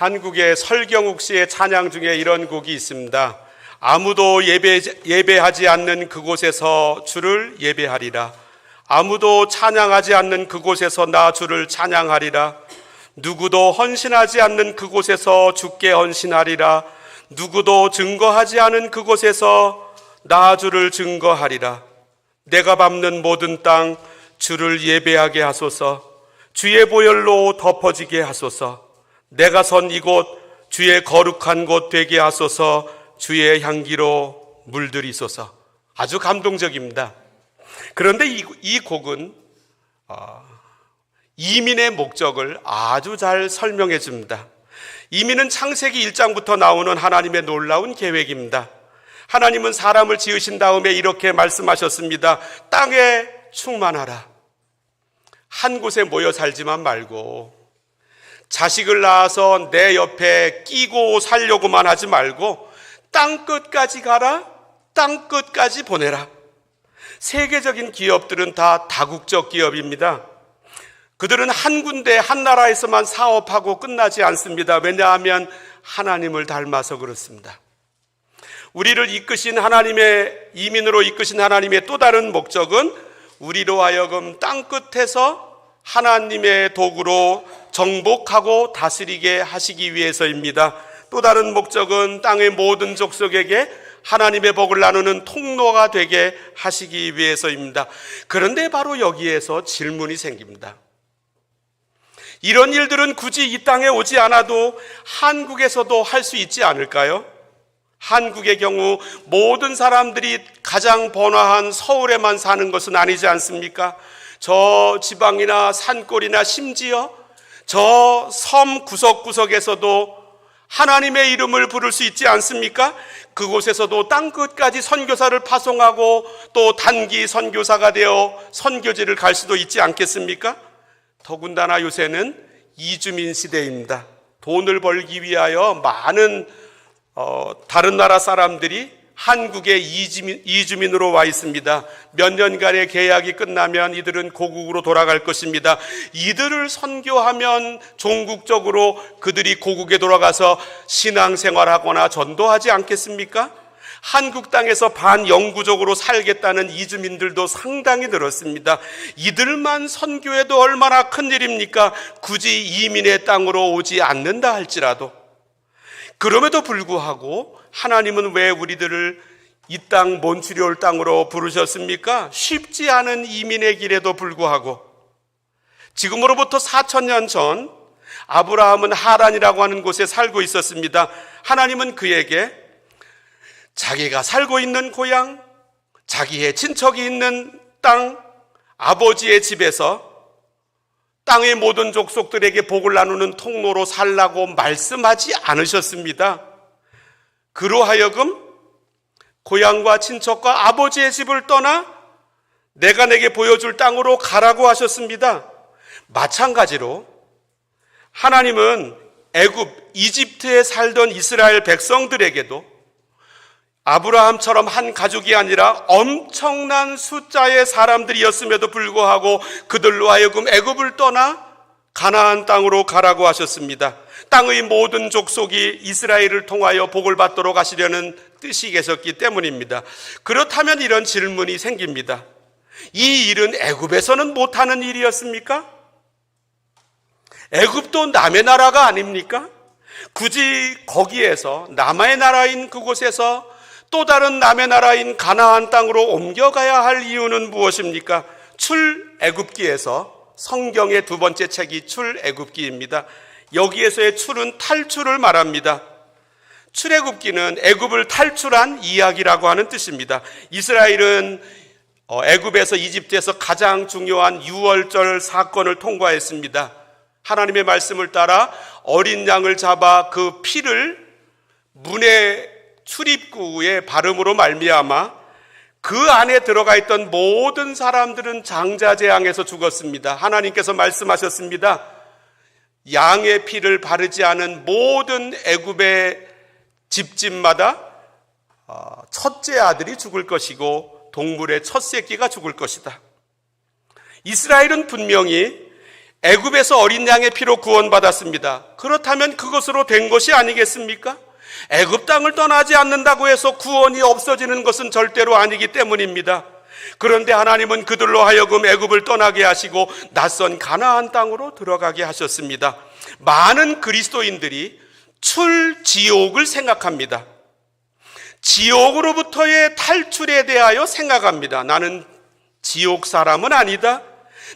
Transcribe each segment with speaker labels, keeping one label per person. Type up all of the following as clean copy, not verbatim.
Speaker 1: 한국의 설경욱 씨의 찬양 중에 이런 곡이 있습니다. 아무도 예배하지 않는 그곳에서 주를 예배하리라. 아무도 찬양하지 않는 그곳에서 나 주를 찬양하리라. 누구도 헌신하지 않는 그곳에서 주께 헌신하리라. 누구도 증거하지 않은 그곳에서 나 주를 증거하리라. 내가 밟는 모든 땅 주를 예배하게 하소서. 주의 보혈로 덮어지게 하소서. 내가 선 이곳 주의 거룩한 곳 되게 하소서. 주의 향기로 물들이소서. 아주 감동적입니다. 그런데 이 곡은 이민의 목적을 아주 잘 설명해 줍니다. 이민은 창세기 1장부터 나오는 하나님의 놀라운 계획입니다. 하나님은 사람을 지으신 다음에 이렇게 말씀하셨습니다. 땅에 충만하라. 한 곳에 모여 살지만 말고, 자식을 낳아서 내 옆에 끼고 살려고만 하지 말고 땅 끝까지 가라, 땅 끝까지 보내라. 세계적인 기업들은 다 다국적 기업입니다. 그들은 한 군데 한 나라에서만 사업하고 끝나지 않습니다. 왜냐하면 하나님을 닮아서 그렇습니다. 우리를 이끄신 이민으로 이끄신 하나님의 또 다른 목적은 우리로 하여금 땅 끝에서 하나님의 도구로 정복하고 다스리게 하시기 위해서입니다. 또 다른 목적은 땅의 모든 족속에게 하나님의 복을 나누는 통로가 되게 하시기 위해서입니다. 그런데 바로 여기에서 질문이 생깁니다. 이런 일들은 굳이 이 땅에 오지 않아도 한국에서도 할 수 있지 않을까요? 한국의 경우 모든 사람들이 가장 번화한 서울에만 사는 것은 아니지 않습니까? 저 지방이나 산골이나 심지어 저 섬 구석구석에서도 하나님의 이름을 부를 수 있지 않습니까? 그곳에서도 땅끝까지 선교사를 파송하고 또 단기 선교사가 되어 선교지를 갈 수도 있지 않겠습니까? 더군다나 요새는 이주민 시대입니다. 돈을 벌기 위하여 많은 다른 나라 사람들이 한국에 이주민으로 와 있습니다. 몇 년간의 계약이 끝나면 이들은 고국으로 돌아갈 것입니다. 이들을 선교하면 종국적으로 그들이 고국에 돌아가서 신앙생활하거나 전도하지 않겠습니까? 한국 땅에서 반영구적으로 살겠다는 이주민들도 상당히 늘었습니다. 이들만 선교해도 얼마나 큰일입니까? 굳이 이민의 땅으로 오지 않는다 할지라도. 그럼에도 불구하고 하나님은 왜 우리들을 이 땅 몬트리올 땅으로 부르셨습니까? 쉽지 않은 이민의 길에도 불구하고 지금으로부터 4,000년 전 아브라함은 하란이라고 하는 곳에 살고 있었습니다. 하나님은 그에게 자기가 살고 있는 고향, 자기의 친척이 있는 땅, 아버지의 집에서 땅의 모든 족속들에게 복을 나누는 통로로 살라고 말씀하지 않으셨습니다. 그로 하여금 고향과 친척과 아버지의 집을 떠나 내가 내게 보여줄 땅으로 가라고 하셨습니다. 마찬가지로 하나님은 이집트에 살던 이스라엘 백성들에게도 아브라함처럼 한 가족이 아니라 엄청난 숫자의 사람들이었음에도 불구하고 그들로 하여금 애굽을 떠나 가나안 땅으로 가라고 하셨습니다. 땅의 모든 족속이 이스라엘을 통하여 복을 받도록 하시려는 뜻이 계셨기 때문입니다. 그렇다면 이런 질문이 생깁니다. 이 일은 애굽에서는 못하는 일이었습니까? 애굽도 남의 나라가 아닙니까? 굳이 거기에서 남의 나라인 그곳에서 또 다른 남의 나라인 가나안 땅으로 옮겨가야 할 이유는 무엇입니까? 출애굽기에서 성경의 두 번째 책이 출애굽기입니다. 여기에서의 출은 탈출을 말합니다. 출애굽기는 애굽을 탈출한 이야기라고 하는 뜻입니다. 이스라엘은 애굽에서 이집트에서 가장 중요한 유월절 사건을 통과했습니다. 하나님의 말씀을 따라 어린 양을 잡아 그 피를 문의 출입구에 바름으로 말미암아 그 안에 들어가 있던 모든 사람들은 장자재앙에서 죽었습니다. 하나님께서 말씀하셨습니다. 양의 피를 바르지 않은 모든 애굽의 집집마다 첫째 아들이 죽을 것이고 동물의 첫 새끼가 죽을 것이다. 이스라엘은 분명히 애굽에서 어린 양의 피로 구원받았습니다. 그렇다면 그것으로 된 것이 아니겠습니까? 애굽 땅을 떠나지 않는다고 해서 구원이 없어지는 것은 절대로 아니기 때문입니다. 그런데 하나님은 그들로 하여금 애굽을 떠나게 하시고 낯선 가나안 땅으로 들어가게 하셨습니다. 많은 그리스도인들이 출지옥을 생각합니다. 지옥으로부터의 탈출에 대하여 생각합니다. 나는 지옥 사람은 아니다.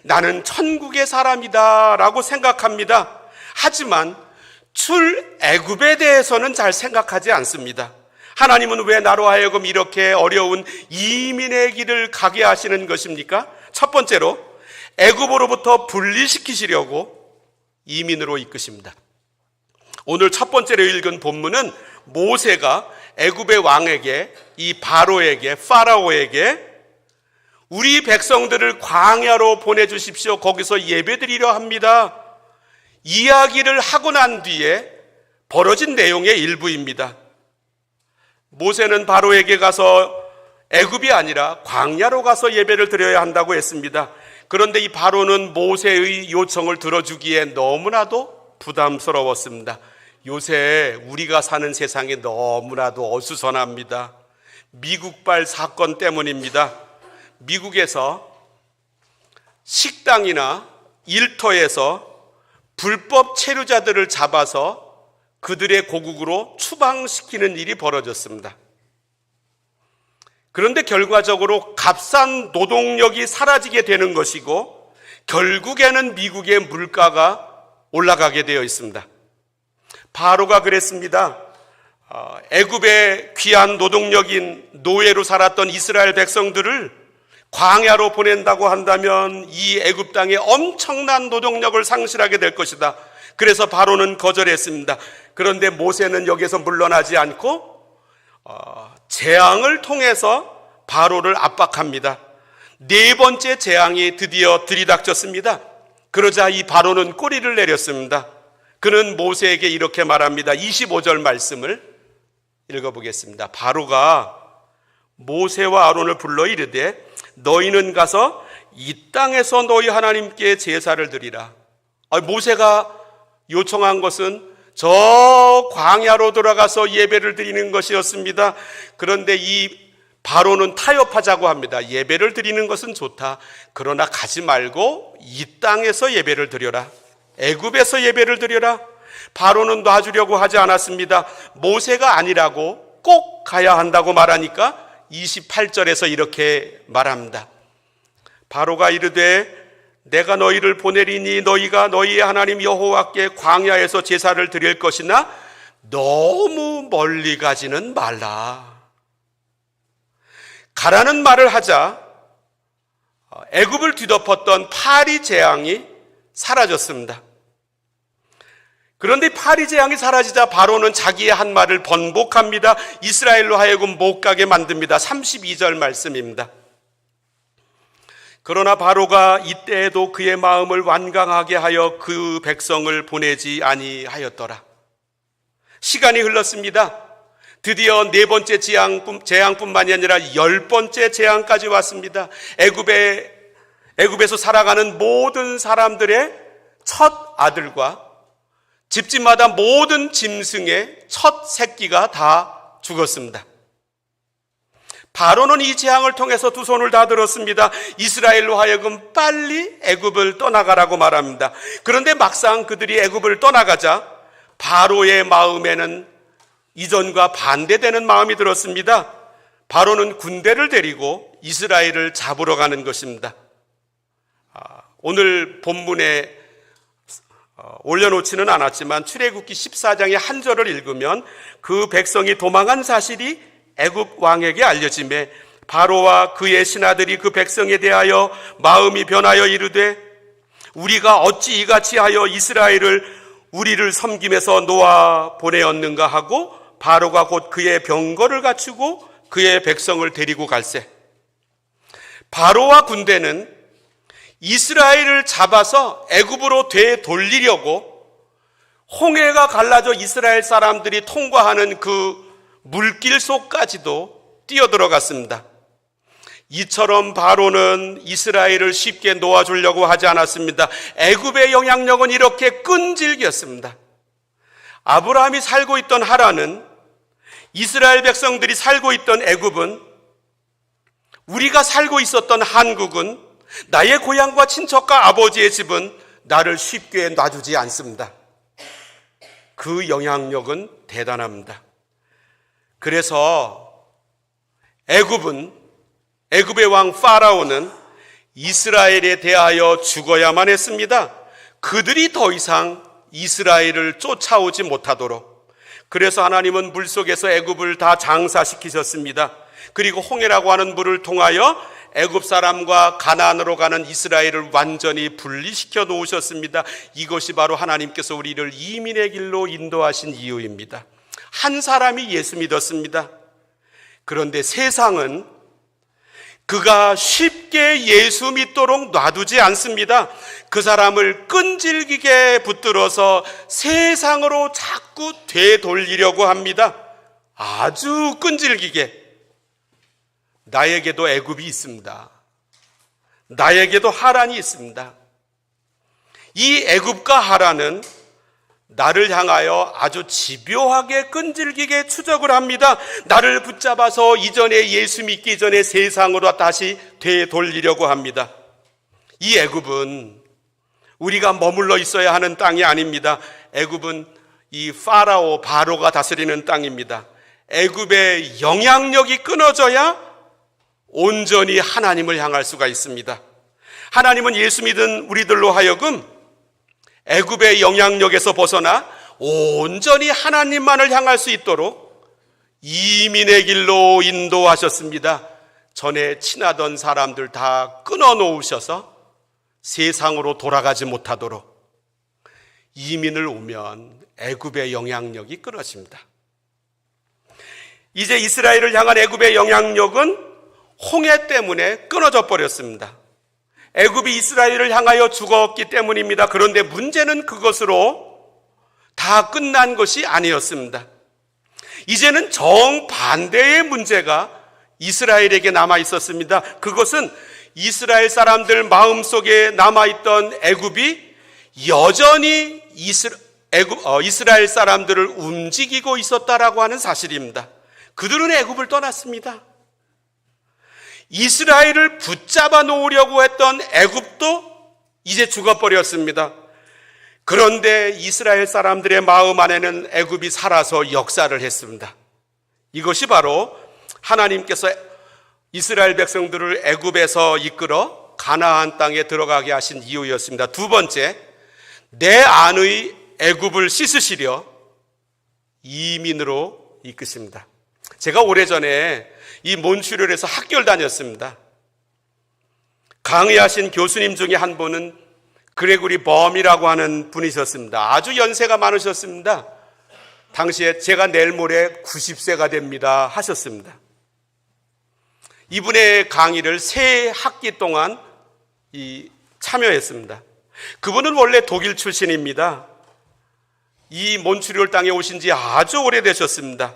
Speaker 1: 나는 천국의 사람이다 라고 생각합니다. 하지만 출애굽에 대해서는 잘 생각하지 않습니다. 하나님은 왜 나로 하여금 이렇게 어려운 이민의 길을 가게 하시는 것입니까? 첫 번째로 애굽으로부터 분리시키시려고 이민으로 이끄십니다. 오늘 첫 번째로 읽은 본문은 모세가 애굽의 왕에게, 이 바로에게, 파라오에게 우리 백성들을 광야로 보내주십시오. 거기서 예배드리려 합니다. 이야기를 하고 난 뒤에 벌어진 내용의 일부입니다. 모세는 바로에게 가서 애굽이 아니라 광야로 가서 예배를 드려야 한다고 했습니다. 그런데 이 바로는 모세의 요청을 들어주기에 너무나도 부담스러웠습니다. 요새 우리가 사는 세상이 너무나도 어수선합니다. 미국발 사건 때문입니다. 미국에서 식당이나 일터에서 불법 체류자들을 잡아서 그들의 고국으로 추방시키는 일이 벌어졌습니다. 그런데 결과적으로 값싼 노동력이 사라지게 되는 것이고 결국에는 미국의 물가가 올라가게 되어 있습니다. 바로가 그랬습니다. 애굽의 귀한 노동력인 노예로 살았던 이스라엘 백성들을 광야로 보낸다고 한다면 이 애굽 땅에 엄청난 노동력을 상실하게 될 것이다. 그래서 바로는 거절했습니다. 그런데 모세는 여기서 물러나지 않고 재앙을 통해서 바로를 압박합니다. 네 번째 재앙이 드디어 들이닥쳤습니다. 그러자 이 바로는 꼬리를 내렸습니다. 그는 모세에게 이렇게 말합니다. 25절 말씀을 읽어보겠습니다. 바로가 모세와 아론을 불러 이르되 너희는 가서 이 땅에서 너희 하나님께 제사를 드리라. 모세가 요청한 것은 저 광야로 돌아가서 예배를 드리는 것이었습니다. 그런데 이 바로는 타협하자고 합니다. 예배를 드리는 것은 좋다. 그러나 가지 말고 이 땅에서 예배를 드려라. 애굽에서 예배를 드려라. 바로는 놔주려고 하지 않았습니다. 모세가 아니라고 꼭 가야 한다고 말하니까 28절에서 이렇게 말합니다. 바로가 이르되 내가 너희를 보내리니 너희가 너희의 하나님 여호와께 광야에서 제사를 드릴 것이나 너무 멀리 가지는 말라. 가라는 말을 하자 애굽을 뒤덮었던 파리 재앙이 사라졌습니다. 그런데 파리 재앙이 사라지자 바로는 자기의 한 말을 번복합니다. 이스라엘로 하여금 못 가게 만듭니다. 32절 말씀입니다. 그러나 바로가 이때에도 그의 마음을 완강하게 하여 그 백성을 보내지 아니하였더라. 시간이 흘렀습니다. 드디어 네 번째 재앙뿐만이 아니라 10번째 재앙까지 왔습니다. 애굽에서 살아가는 모든 사람들의 첫 아들과 집집마다 모든 짐승의 첫 새끼가 다 죽었습니다. 바로는 이 재앙을 통해서 두 손을 다 들었습니다. 이스라엘로 하여금 빨리 애굽을 떠나가라고 말합니다. 그런데 막상 그들이 애굽을 떠나가자 바로의 마음에는 이전과 반대되는 마음이 들었습니다. 바로는 군대를 데리고 이스라엘을 잡으러 가는 것입니다. 오늘 본문에 올려놓지는 않았지만 출애굽기 14장의 한 절을 읽으면 그 백성이 도망한 사실이 애굽 왕에게 알려지매 바로와 그의 신하들이 그 백성에 대하여 마음이 변하여 이르되 우리가 어찌 이같이 하여 이스라엘을 우리를 섬김에서 놓아 보내었는가 하고 바로가 곧 그의 병거를 갖추고 그의 백성을 데리고 갈세. 바로와 군대는 이스라엘을 잡아서 애굽으로 되돌리려고 홍해가 갈라져 이스라엘 사람들이 통과하는 그 물길 속까지도 뛰어들어갔습니다. 이처럼 바로는 이스라엘을 쉽게 놓아주려고 하지 않았습니다. 애굽의 영향력은 이렇게 끈질겼습니다. 아브라함이 살고 있던 하란은, 이스라엘 백성들이 살고 있던 애굽은, 우리가 살고 있었던 한국은, 나의 고향과 친척과 아버지의 집은 나를 쉽게 놔주지 않습니다. 그 영향력은 대단합니다. 그래서 애굽의 왕 파라오는 이스라엘에 대하여 죽어야만 했습니다. 그들이 더 이상 이스라엘을 쫓아오지 못하도록. 그래서 하나님은 물속에서 애굽을 다 장사시키셨습니다. 그리고 홍해라고 하는 물을 통하여 애굽 사람과 가나안으로 가는 이스라엘을 완전히 분리시켜 놓으셨습니다. 이것이 바로 하나님께서 우리를 이민의 길로 인도하신 이유입니다. 한 사람이 예수 믿었습니다. 그런데 세상은 그가 쉽게 예수 믿도록 놔두지 않습니다. 그 사람을 끈질기게 붙들어서 세상으로 자꾸 되돌리려고 합니다. 아주 끈질기게. 나에게도 애굽이 있습니다. 나에게도 하란이 있습니다. 이 애굽과 하란은 나를 향하여 아주 집요하게 끈질기게 추적을 합니다. 나를 붙잡아서 이전에 예수 믿기 전에 세상으로 다시 되돌리려고 합니다. 이 애굽은 우리가 머물러 있어야 하는 땅이 아닙니다. 애굽은 이 바로가 다스리는 땅입니다. 애굽의 영향력이 끊어져야 온전히 하나님을 향할 수가 있습니다. 하나님은 예수 믿은 우리들로 하여금 애굽의 영향력에서 벗어나 온전히 하나님만을 향할 수 있도록 이민의 길로 인도하셨습니다. 전에 친하던 사람들 다 끊어놓으셔서 세상으로 돌아가지 못하도록. 이민을 오면 애굽의 영향력이 끊어집니다. 이제 이스라엘을 향한 애굽의 영향력은 홍해 때문에 끊어져 버렸습니다. 애굽이 이스라엘을 향하여 죽었기 때문입니다. 그런데 문제는 그것으로 다 끝난 것이 아니었습니다. 이제는 정반대의 문제가 이스라엘에게 남아 있었습니다. 그것은 이스라엘 사람들 마음속에 남아있던 애굽이 여전히 이스라엘 사람들을 움직이고 있었다라고 하는 사실입니다. 그들은 애굽을 떠났습니다. 이스라엘을 붙잡아 놓으려고 했던 애굽도 이제 죽어버렸습니다. 그런데 이스라엘 사람들의 마음 안에는 애굽이 살아서 역사를 했습니다. 이것이 바로 하나님께서 이스라엘 백성들을 애굽에서 이끌어 가나안 땅에 들어가게 하신 이유였습니다. 두 번째, 내 안의 애굽을 씻으시려 이민으로 이끄십니다. 제가 오래전에 이 몬트리올에서 학교를 다녔습니다. 강의하신 교수님 중에 한 분은 그레고리 범이라고 하는 분이셨습니다. 아주 연세가 많으셨습니다. 당시에 제가 내일 모레 90세가 됩니다 하셨습니다. 이분의 강의를 3학기 동안 참여했습니다. 그분은 원래 독일 출신입니다. 이 몬트리올 땅에 오신 지 아주 오래되셨습니다.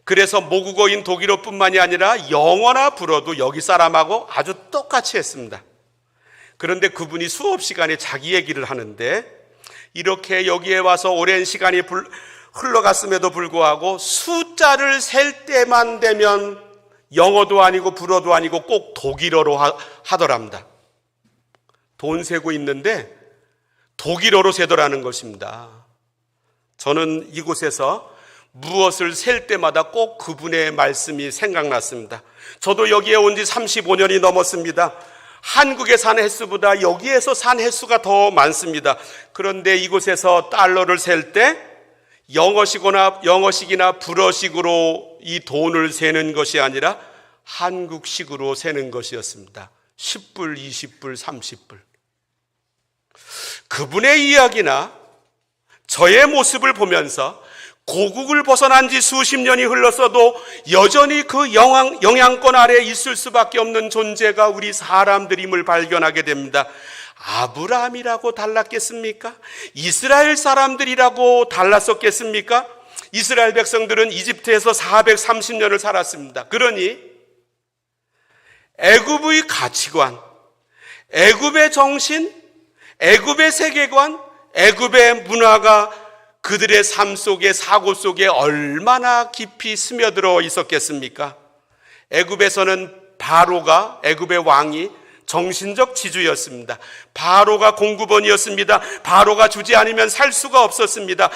Speaker 1: 그래서 모국어인 독일어뿐만이 아니라 영어나 불어도 여기 사람하고 아주 똑같이 했습니다. 그런데 그분이 수업 시간에 자기 얘기를 하는데 이렇게 여기에 와서 오랜 시간이 흘러갔음에도 불구하고 숫자를 셀 때만 되면 영어도 아니고 불어도 아니고 꼭 독일어로 하더랍니다. 돈 세고 있는데 독일어로 세더라는 것입니다. 저는 이곳에서 무엇을 셀 때마다 꼭 그분의 말씀이 생각났습니다. 저도 여기에 온 지 35년이 넘었습니다. 한국에 산 횟수보다 여기에서 산 횟수가 더 많습니다. 그런데 이곳에서 달러를 셀 때 영어식이나 불어식으로 이 돈을 세는 것이 아니라 한국식으로 세는 것이었습니다. 10불, 20불, 30불. 그분의 이야기나 저의 모습을 보면서 고국을 벗어난 지 수십 년이 흘렀어도 여전히 그 영향권 아래에 있을 수밖에 없는 존재가 우리 사람들임을 발견하게 됩니다. 아브라함이라고 달랐겠습니까? 이스라엘 사람들이라고 달랐었겠습니까? 이스라엘 백성들은 이집트에서 430년을 살았습니다. 그러니 애굽의 가치관, 애굽의 정신, 애굽의 세계관, 애굽의 문화가 그들의 삶 속에, 사고 속에 얼마나 깊이 스며들어 있었겠습니까? 애굽에서는 바로가, 애굽의 왕이 정신적 지주였습니다. 바로가 공급원이었습니다. 바로가 주지 않으면 살 수가 없었습니다.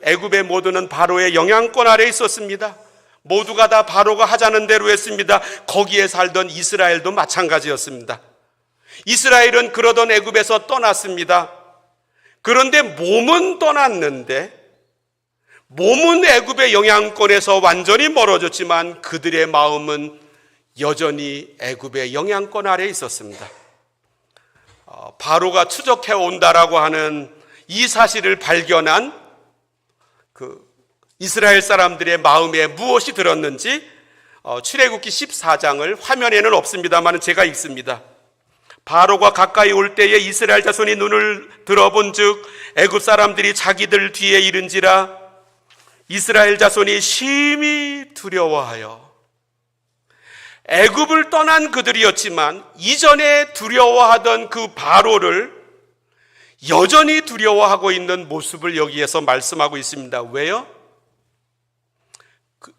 Speaker 1: 애굽의 모두는 바로의 영향권 아래 있었습니다. 모두가 다 바로가 하자는 대로 했습니다. 거기에 살던 이스라엘도 마찬가지였습니다. 이스라엘은 그러던 애굽에서 떠났습니다. 그런데 몸은 떠났는데, 몸은 애굽의 영향권에서 완전히 멀어졌지만 그들의 마음은 여전히 애굽의 영향권 아래에 있었습니다. 바로가 추적해 온다라고 하는 이 사실을 발견한 이스라엘 사람들의 마음에 무엇이 들었는지 출애굽기 14장을 화면에는 없습니다만 제가 읽습니다. 바로가 가까이 올 때에 이스라엘 자손이 눈을 들어본즉 애굽 사람들이 자기들 뒤에 이른지라 이스라엘 자손이 심히 두려워하여, 애굽을 떠난 그들이었지만 이전에 두려워하던 그 바로를 여전히 두려워하고 있는 모습을 여기에서 말씀하고 있습니다. 왜요?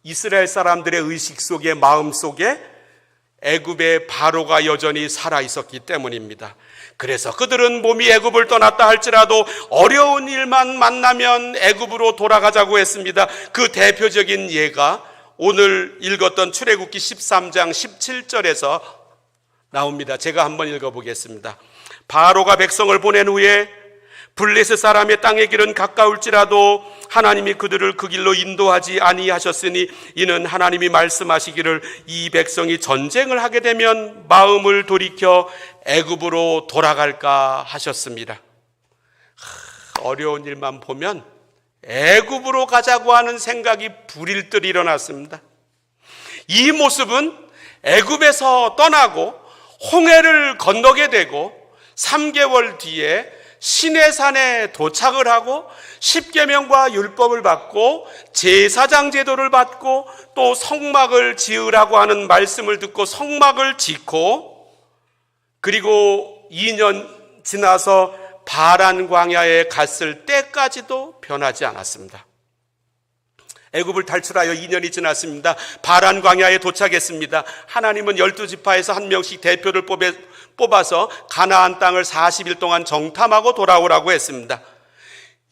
Speaker 1: 이스라엘 사람들의 의식 속에, 마음 속에 애굽의 바로가 여전히 살아 있었기 때문입니다. 그래서 그들은 몸이 애굽을 떠났다 할지라도 어려운 일만 만나면 애굽으로 돌아가자고 했습니다. 그 대표적인 예가 오늘 읽었던 출애굽기 13장 17절에서 나옵니다. 제가 한번 읽어보겠습니다. 바로가 백성을 보낸 후에 블레셋 사람의 땅의 길은 가까울지라도 하나님이 그들을 그 길로 인도하지 아니하셨으니 이는 하나님이 말씀하시기를 이 백성이 전쟁을 하게 되면 마음을 돌이켜 애굽으로 돌아갈까 하셨습니다. 어려운 일만 보면 애굽으로 가자고 하는 생각이 불일듯 일어났습니다. 이 모습은 애굽에서 떠나고 홍해를 건너게 되고 3개월 뒤에 시내산에 도착을 하고 십계명과 율법을 받고 제사장 제도를 받고 또 성막을 지으라고 하는 말씀을 듣고 성막을 짓고, 그리고 2년 지나서 바란 광야에 갔을 때까지도 변하지 않았습니다. 애굽을 탈출하여 2년이 지났습니다. 바란 광야에 도착했습니다. 하나님은 12지파에서 한 명씩 대표를 뽑아서 가나안 땅을 40일 동안 정탐하고 돌아오라고 했습니다.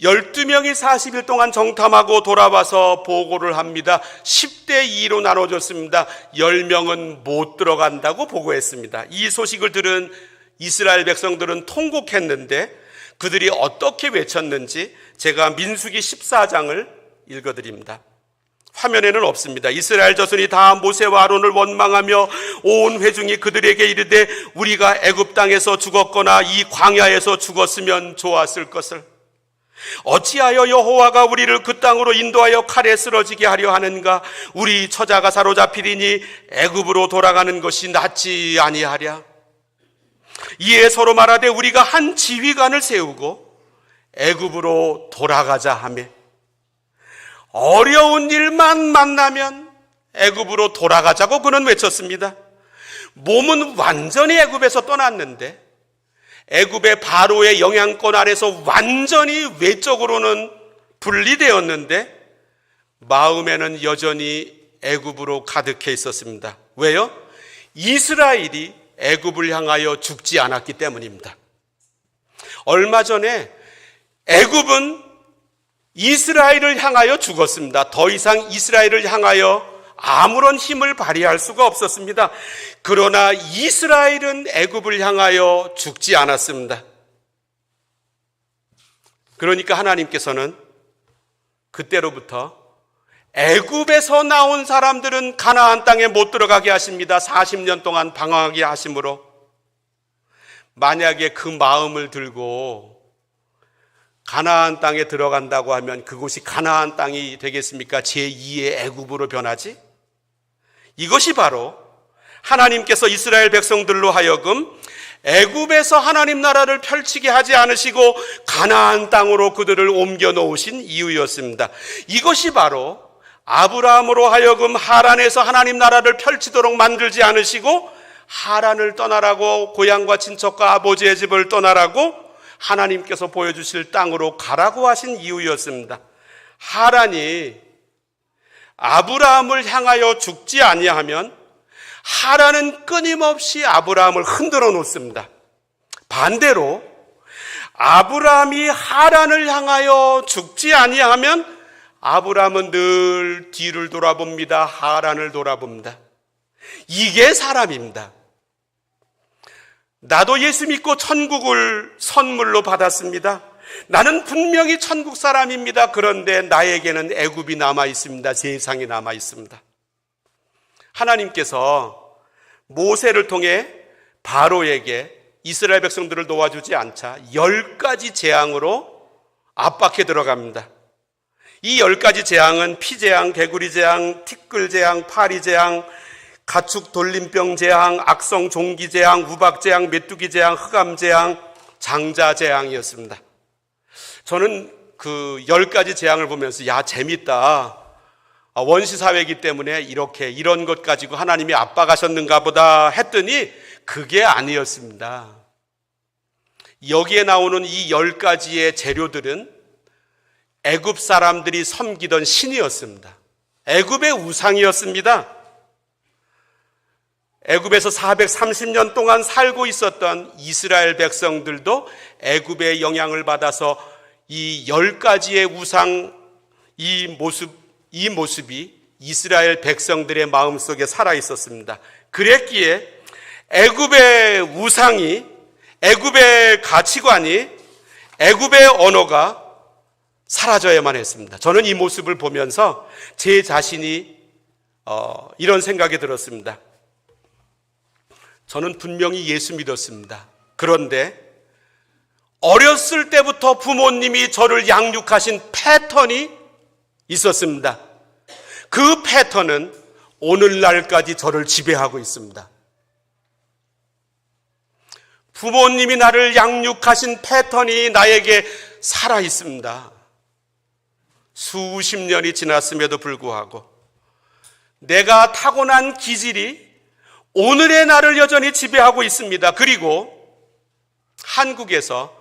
Speaker 1: 12명이 40일 동안 정탐하고 돌아와서 보고를 합니다. 10대 2로 나눠졌습니다. 10명은 못 들어간다고 보고했습니다. 이 소식을 들은 이스라엘 백성들은 통곡했는데 그들이 어떻게 외쳤는지 제가 민수기 14장을 읽어드립니다. 화면에는 없습니다. 이스라엘 자손이 다 모세와 아론을 원망하며 온 회중이 그들에게 이르되 우리가 애굽 땅에서 죽었거나 이 광야에서 죽었으면 좋았을 것을, 어찌하여 여호와가 우리를 그 땅으로 인도하여 칼에 쓰러지게 하려 하는가? 우리 처자가 사로잡히리니 애굽으로 돌아가는 것이 낫지 아니하랴. 이에 서로 말하되 우리가 한 지휘관을 세우고 애굽으로 돌아가자 하며, 어려운 일만 만나면 애굽으로 돌아가자고 그는 외쳤습니다. 몸은 완전히 애굽에서 떠났는데 애굽의 바로의 영향권 아래서 완전히 외적으로는 분리되었는데 마음에는 여전히 애굽으로 가득해 있었습니다. 왜요? 이스라엘이 애굽을 향하여 죽지 않았기 때문입니다. 얼마 전에 애굽은 이스라엘을 향하여 죽었습니다. 더 이상 이스라엘을 향하여 아무런 힘을 발휘할 수가 없었습니다. 그러나 이스라엘은 애굽을 향하여 죽지 않았습니다. 그러니까 하나님께서는 그때로부터 애굽에서 나온 사람들은 가나안 땅에 못 들어가게 하십니다. 40년 동안 방황하게 하심으로, 만약에 그 마음을 들고 가나안 땅에 들어간다고 하면 그곳이 가나안 땅이 되겠습니까? 제2의 애굽으로 변하지? 이것이 바로 하나님께서 이스라엘 백성들로 하여금 애굽에서 하나님 나라를 펼치게 하지 않으시고 가나안 땅으로 그들을 옮겨 놓으신 이유였습니다. 이것이 바로 아브라함으로 하여금 하란에서 하나님 나라를 펼치도록 만들지 않으시고 하란을 떠나라고, 고향과 친척과 아버지의 집을 떠나라고 하나님께서 보여주실 땅으로 가라고 하신 이유였습니다. 하란이 아브라함을 향하여 죽지 아니하면 하란은 끊임없이 아브라함을 흔들어 놓습니다. 반대로 아브라함이 하란을 향하여 죽지 아니하면 아브라함은 늘 뒤를 돌아봅니다. 하란을 돌아봅니다. 이게 사람입니다. 나도 예수 믿고 천국을 선물로 받았습니다. 나는 분명히 천국 사람입니다. 그런데 나에게는 애굽이 남아 있습니다. 세상이 남아 있습니다. 하나님께서 모세를 통해 바로에게 이스라엘 백성들을 도와주지 않자 10가지 재앙으로 압박해 들어갑니다. 이 10가지 재앙은 피재앙, 개구리 재앙, 티끌 재앙, 파리 재앙, 가축 돌림병 재앙, 악성 종기 재앙, 우박 재앙, 메뚜기 재앙, 흑암 재앙, 장자 재앙이었습니다. 저는 그 10가지 재앙을 보면서 야, 재밌다. 원시 사회이기 때문에 이런 것 가지고 하나님이 압박하셨는가 보다 했더니 그게 아니었습니다. 여기에 나오는 이 10가지의 재료들은 애굽 사람들이 섬기던 신이었습니다. 애굽의 우상이었습니다. 애굽에서 430년 동안 살고 있었던 이스라엘 백성들도 애굽의 영향을 받아서 이 10가지의 우상, 이 모습이 이스라엘 백성들의 마음속에 살아 있었습니다. 그랬기에 애굽의 우상이, 애굽의 가치관이, 애굽의 언어가 사라져야만 했습니다. 저는 이 모습을 보면서 제 자신이 이런 생각이 들었습니다. 저는 분명히 예수 믿었습니다. 그런데 어렸을 때부터 부모님이 저를 양육하신 패턴이 있었습니다. 그 패턴은 오늘날까지 저를 지배하고 있습니다. 부모님이 나를 양육하신 패턴이 나에게 살아 있습니다. 수십 년이 지났음에도 불구하고 내가 타고난 기질이 오늘의 나를 여전히 지배하고 있습니다. 그리고 한국에서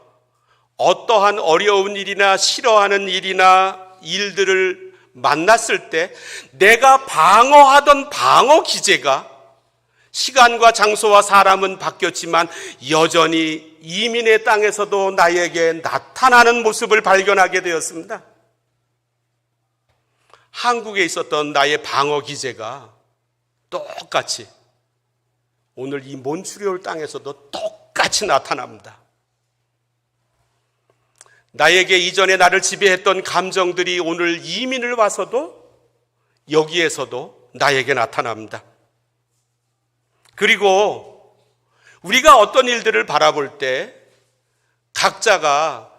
Speaker 1: 어떠한 어려운 일이나 싫어하는 일이나 일들을 만났을 때 내가 방어하던 방어 기제가 시간과 장소와 사람은 바뀌었지만 여전히 이민의 땅에서도 나에게 나타나는 모습을 발견하게 되었습니다. 한국에 있었던 나의 방어 기제가 똑같이 오늘 이 몬트리올 땅에서도 똑같이 나타납니다. 나에게 이전에 나를 지배했던 감정들이 오늘 이민을 와서도 여기에서도 나에게 나타납니다. 그리고 우리가 어떤 일들을 바라볼 때 각자가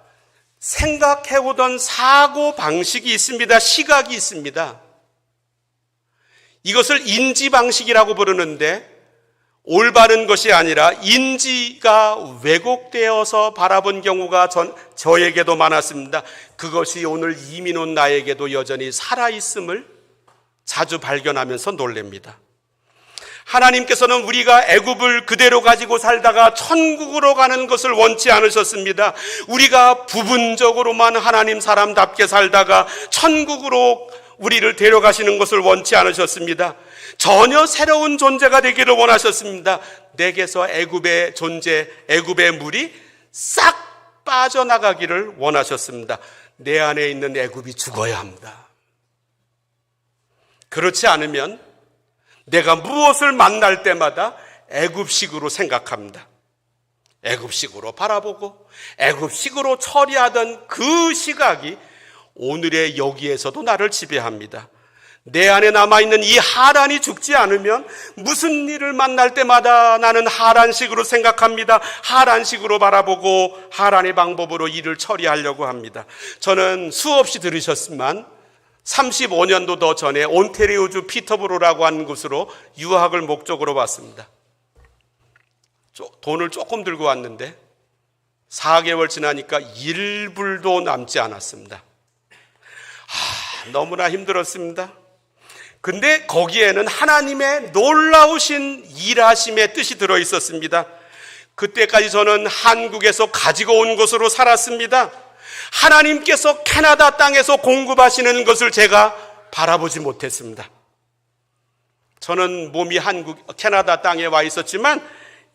Speaker 1: 생각해오던 사고 방식이 있습니다. 시각이 있습니다. 이것을 인지 방식이라고 부르는데 올바른 것이 아니라 인지가 왜곡되어서 바라본 경우가 저에게도 많았습니다. 그것이 오늘 이민 온 나에게도 여전히 살아있음을 자주 발견하면서 놀랍니다. 하나님께서는 우리가 애굽을 그대로 가지고 살다가 천국으로 가는 것을 원치 않으셨습니다. 우리가 부분적으로만 하나님 사람답게 살다가 천국으로 우리를 데려가시는 것을 원치 않으셨습니다. 전혀 새로운 존재가 되기를 원하셨습니다. 내게서 애굽의 존재, 애굽의 물이 싹 빠져나가기를 원하셨습니다. 내 안에 있는 애굽이 죽어야 합니다. 그렇지 않으면 내가 무엇을 만날 때마다 애굽식으로 생각합니다. 애굽식으로 바라보고 애굽식으로 처리하던 그 시각이 오늘의 여기에서도 나를 지배합니다. 내 안에 남아있는 이 하란이 죽지 않으면 무슨 일을 만날 때마다 나는 하란식으로 생각합니다. 하란식으로 바라보고 하란의 방법으로 일을 처리하려고 합니다. 저는 수없이 들으셨지만 35년도 더 전에 온테리오주 피터브로라고 하는 곳으로 유학을 목적으로 왔습니다. 돈을 조금 들고 왔는데 4개월 지나니까 1불도 남지 않았습니다. 너무나 힘들었습니다. 근데 거기에는 하나님의 놀라우신 일하심의 뜻이 들어 있었습니다. 그때까지 저는 한국에서 가지고 온 것으로 살았습니다. 하나님께서 캐나다 땅에서 공급하시는 것을 제가 바라보지 못했습니다. 저는 몸이 캐나다 땅에 와 있었지만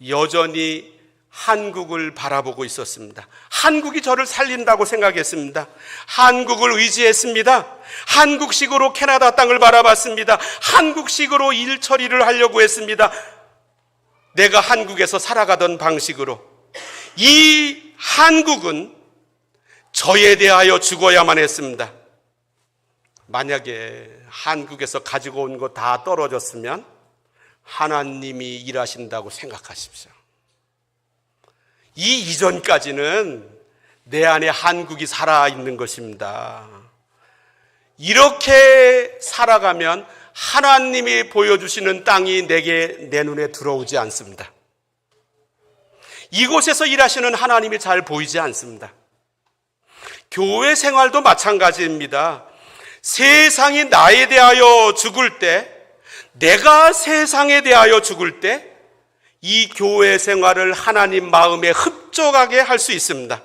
Speaker 1: 여전히 한국을 바라보고 있었습니다. 한국이 저를 살린다고 생각했습니다. 한국을 의지했습니다. 한국식으로 캐나다 땅을 바라봤습니다. 한국식으로 일 처리를 하려고 했습니다. 내가 한국에서 살아가던 방식으로. 이 한국은 저에 대하여 죽어야만 했습니다. 만약에 한국에서 가지고 온 거 다 떨어졌으면 하나님이 일하신다고 생각하십시오. 이 이전까지는 내 안에 한국이 살아있는 것입니다. 이렇게 살아가면 하나님이 보여주시는 땅이 내 눈에 들어오지 않습니다. 이곳에서 일하시는 하나님이 잘 보이지 않습니다. 교회 생활도 마찬가지입니다. 세상이 나에 대하여 죽을 때, 내가 세상에 대하여 죽을 때 이 교회 생활을 하나님 마음에 흡족하게 할 수 있습니다.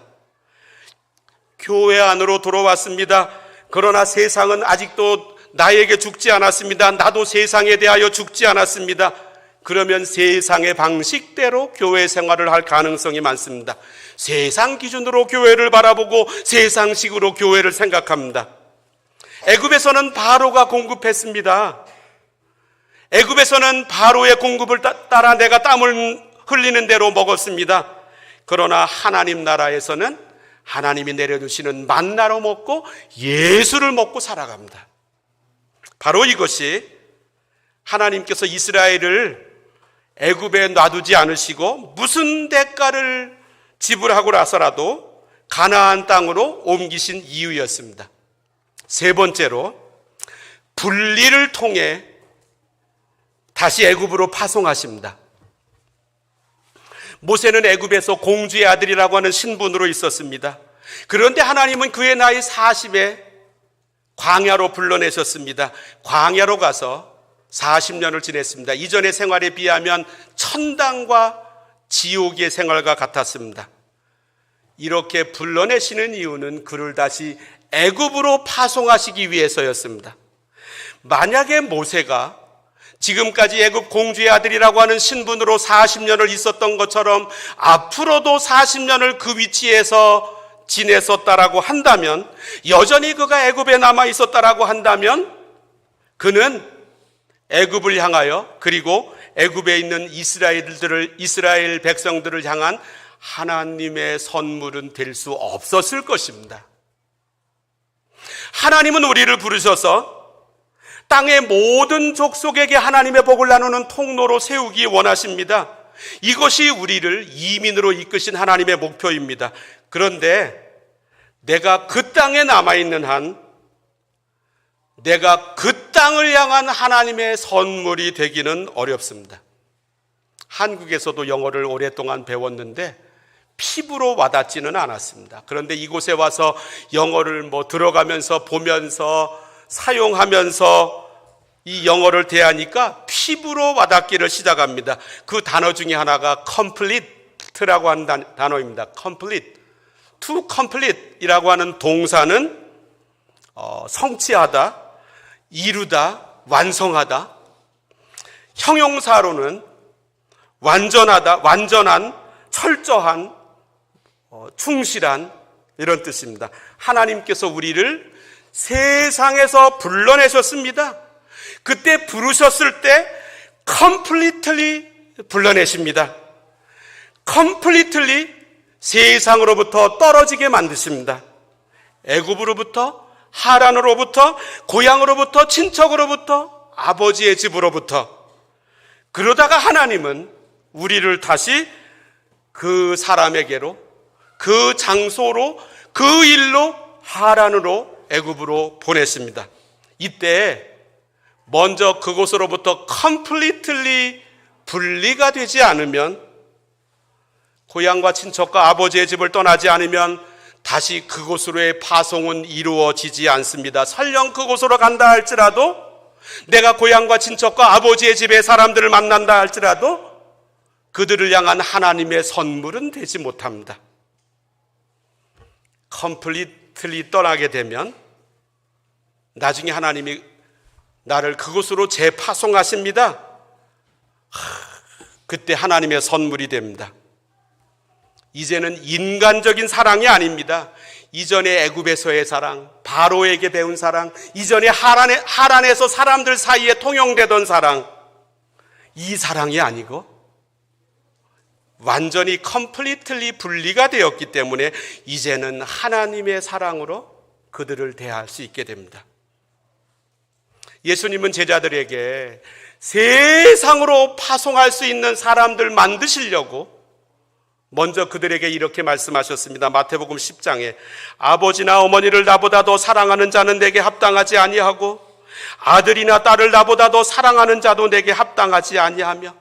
Speaker 1: 교회 안으로 들어왔습니다. 그러나 세상은 아직도 나에게 죽지 않았습니다. 나도 세상에 대하여 죽지 않았습니다. 그러면 세상의 방식대로 교회 생활을 할 가능성이 많습니다. 세상 기준으로 교회를 바라보고 세상식으로 교회를 생각합니다. 애굽에서는 바로가 공급했습니다. 애굽에서는 바로의 공급을 따라 내가 땀을 흘리는 대로 먹었습니다. 그러나 하나님 나라에서는 하나님이 내려주시는 만나로 먹고 예수를 먹고 살아갑니다. 바로 이것이 하나님께서 이스라엘을 애굽에 놔두지 않으시고 무슨 대가를 지불하고 나서라도 가나안 땅으로 옮기신 이유였습니다. 세 번째로 분리를 통해 다시 애굽으로 파송하십니다. 모세는 애굽에서 공주의 아들이라고 하는 신분으로 있었습니다. 그런데 하나님은 그의 나이 40에 광야로 불러내셨습니다. 광야로 가서 40년을 지냈습니다. 이전의 생활에 비하면 천당과 지옥의 생활과 같았습니다. 이렇게 불러내시는 이유는 그를 다시 애굽으로 파송하시기 위해서였습니다. 만약에 모세가 지금까지 애굽 공주의 아들이라고 하는 신분으로 40년을 있었던 것처럼 앞으로도 40년을 그 위치에서 지냈었다라고 한다면, 여전히 그가 애굽에 남아 있었다라고 한다면 그는 애굽을 향하여, 그리고 애굽에 있는 이스라엘 백성들을 향한 하나님의 선물은 될 수 없었을 것입니다. 하나님은 우리를 부르셔서 땅의 모든 족속에게 하나님의 복을 나누는 통로로 세우기 원하십니다. 이것이 우리를 이민으로 이끄신 하나님의 목표입니다. 그런데 내가 그 땅에 남아있는 한, 내가 그 땅을 향한 하나님의 선물이 되기는 어렵습니다. 한국에서도 영어를 오랫동안 배웠는데 피부로 와닿지는 않았습니다. 그런데 이곳에 와서 영어를 들어가면서 보면서 사용하면서 이 영어를 대하니까 피부로 와닿기를 시작합니다. 그 단어 중에 하나가 complete라고 하는 단어입니다. complete. to complete 이라고 하는 동사는 성취하다, 이루다, 완성하다. 형용사로는 완전하다, 완전한, 철저한, 충실한, 이런 뜻입니다. 하나님께서 우리를 세상에서 불러내셨습니다. 그때 부르셨을 때 completely 불러내십니다. completely 세상으로부터 떨어지게 만드십니다. 애굽으로부터, 하란으로부터, 고향으로부터, 친척으로부터, 아버지의 집으로부터. 그러다가 하나님은 우리를 다시 그 사람에게로, 그 장소로, 그 일로, 하란으로, 애굽으로 보냈습니다. 이때 먼저 그곳으로부터 completely 분리가 되지 않으면, 고향과 친척과 아버지의 집을 떠나지 않으면 다시 그곳으로의 파송은 이루어지지 않습니다. 설령 그곳으로 간다 할지라도 내가 고향과 친척과 아버지의 집에 사람들을 만난다 할지라도 그들을 향한 하나님의 선물은 되지 못합니다. 컴플리트리 떠나게 되면 나중에 하나님이 나를 그곳으로 재파송하십니다. 그때 하나님의 선물이 됩니다. 이제는 인간적인 사랑이 아닙니다. 이전에 애굽에서의 사랑, 바로에게 배운 사랑, 이전에 하란에서 사람들 사이에 통용되던 사랑, 이 사랑이 아니고 완전히 컴플리트리 분리가 되었기 때문에 이제는 하나님의 사랑으로 그들을 대할 수 있게 됩니다. 예수님은 제자들에게 세상으로 파송할 수 있는 사람들 만드시려고 먼저 그들에게 이렇게 말씀하셨습니다. 마태복음 10장에 아버지나 어머니를 나보다 더 사랑하는 자는 내게 합당하지 아니하고 아들이나 딸을 나보다 더 사랑하는 자도 내게 합당하지 아니하며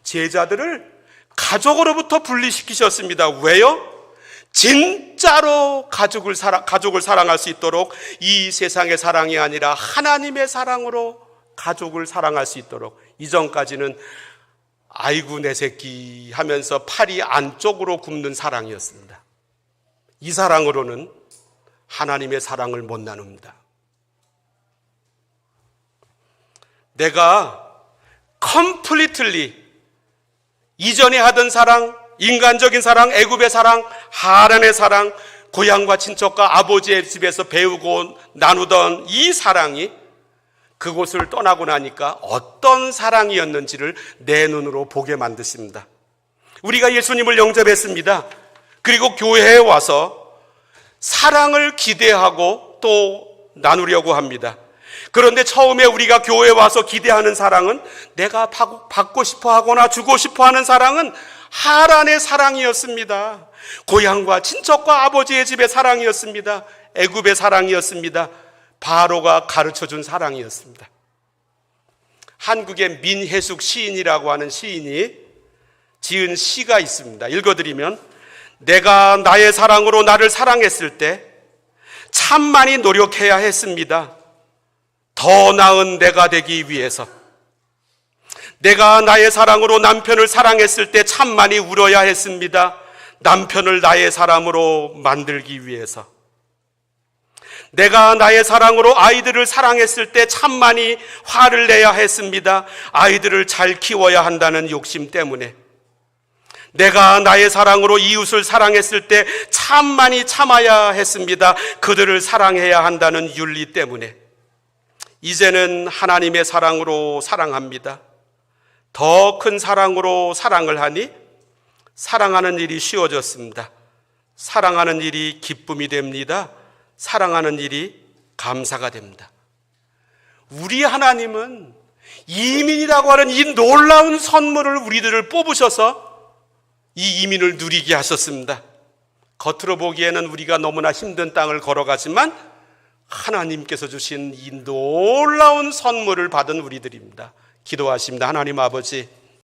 Speaker 1: 제자들을 가족으로부터 분리시키셨습니다. 왜요? 진짜로 가족을 사랑할 수 있도록 이 세상의 사랑이 아니라 하나님의 사랑으로 가족을 사랑할 수 있도록. 이전까지는 아이고 내 새끼 하면서 팔이 안쪽으로 굽는 사랑이었습니다. 이 사랑으로는 하나님의 사랑을 못 나눕니다. 내가 컴플리틀리 이전에 하던 사랑, 인간적인 사랑, 애굽의 사랑, 하란의 사랑, 고향과 친척과 아버지의 집에서 배우고 나누던 이 사랑이 그곳을 떠나고 나니까 어떤 사랑이었는지를 내 눈으로 보게 만드십니다. 우리가 예수님을 영접했습니다. 그리고 교회에 와서 사랑을 기대하고 또 나누려고 합니다. 그런데 처음에 우리가 교회에 와서 기대하는 사랑은 내가 받고 싶어 하거나 주고 싶어 하는 사랑은 하란의 사랑이었습니다. 고향과 친척과 아버지의 집의 사랑이었습니다. 애굽의 사랑이었습니다. 바로가 가르쳐준 사랑이었습니다. 한국의 민혜숙 시인이라고 하는 시인이 지은 시가 있습니다. 읽어드리면 내가 나의 사랑으로 나를 사랑했을 때 참 많이 노력해야 했습니다. 더 나은 내가 되기 위해서. 내가 나의 사랑으로 남편을 사랑했을 때 참 많이 울어야 했습니다. 남편을 나의 사람으로 만들기 위해서. 내가 나의 사랑으로 아이들을 사랑했을 때 참 많이 화를 내야 했습니다. 아이들을 잘 키워야 한다는 욕심 때문에. 내가 나의 사랑으로 이웃을 사랑했을 때 참 많이 참아야 했습니다. 그들을 사랑해야 한다는 윤리 때문에. 이제는 하나님의 사랑으로 사랑합니다. 더 큰 사랑으로 사랑을 하니 사랑하는 일이 쉬워졌습니다. 사랑하는 일이 기쁨이 됩니다. 사랑하는 일이 감사가 됩니다. 우리 하나님은 이민이라고 하는 이 놀라운 선물을 우리들을 뽑으셔서 이 이민을 누리게 하셨습니다. 겉으로 보기에는 우리가 너무나 힘든 땅을 걸어가지만 하나님께서 주신 이 놀라운 선물을 받은 우리들입니다. 기도하십니다. 하나님 아버지,